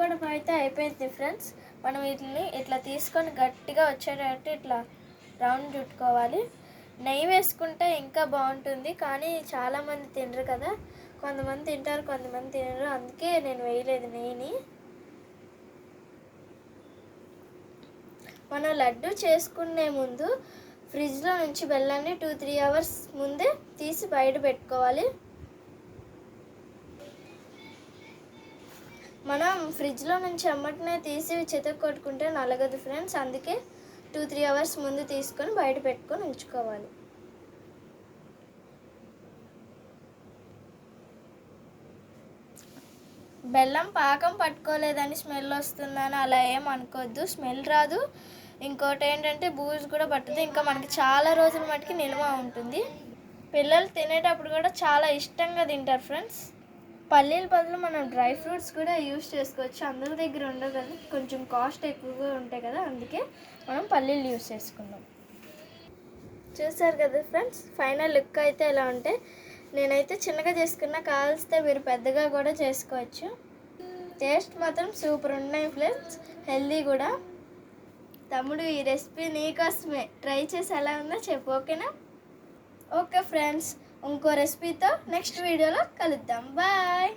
చుట్టుకోవడం అయితే అయిపోయింది ఫ్రెండ్స్. మనం వీటిని ఇట్లా తీసుకొని గట్టిగా వచ్చేటట్టు ఇట్లా రౌండ్ చుట్టుకోవాలి. నెయ్యి వేసుకుంటే ఇంకా బాగుంటుంది, కానీ చాలామంది తినరు కదా, కొంతమంది తింటారు కొంతమంది తినరు, అందుకే నేను వేయలేదు నెయ్యిని. మనం లడ్డు చేసుకునే ముందు ఫ్రిడ్జ్లో నుంచి బెల్లాన్ని 2-3 అవర్స్ ముందే తీసి బయట పెట్టుకోవాలి. మనం ఫ్రిడ్జ్లో నుంచి అమ్మటనే తీసి చితక్కొట్టుకుంటే నలగదు ఫ్రెండ్స్, అందుకే 2-3 అవర్స్ ముందు తీసుకొని బయట పెట్టుకొని ఉంచుకోవాలి. బెల్లం పాకం పట్టుకోలేదని స్మెల్ వస్తుందని అలా ఏం అనుకోవద్దు, స్మెల్ రాదు. ఇంకోటి ఏంటంటే బూజు కూడా పట్టదు, ఇంకా మనకి చాలా రోజుల మటుకి నిల్వ ఉంటుంది. పిల్లలు తినేటప్పుడు కూడా చాలా ఇష్టంగా తింటారు ఫ్రెండ్స్. పల్లీల బదులు మనం డ్రై ఫ్రూట్స్ కూడా యూస్ చేసుకోవచ్చు, అందరి దగ్గర ఉండవు కదా, కొంచెం కాస్ట్ ఎక్కువగా ఉంటాయి కదా, అందుకే మనం పల్లీలు యూస్ చేసుకుందాం. చూసారు కదా ఫ్రెండ్స్, ఫైనల్ లుక్ అయితే ఎలా ఉంటే, నేనైతే చిన్నగా చేసుకున్నా, కావాల్స్తే మీరు పెద్దగా కూడా చేసుకోవచ్చు. టేస్ట్ మాత్రం సూపర్ ఉన్నాయి ఫ్రెండ్స్, హెల్దీ కూడా. తమ్ముడు, ఈ రెసిపీ నీకోసమే, ట్రై చేసి ఎలా ఉందో చెప్పు, ఓకేనా? ఓకే ఫ్రెండ్స్, ఇంకో రెసిపీతో నెక్స్ట్ వీడియోలో కలుద్దాం. బాయ్.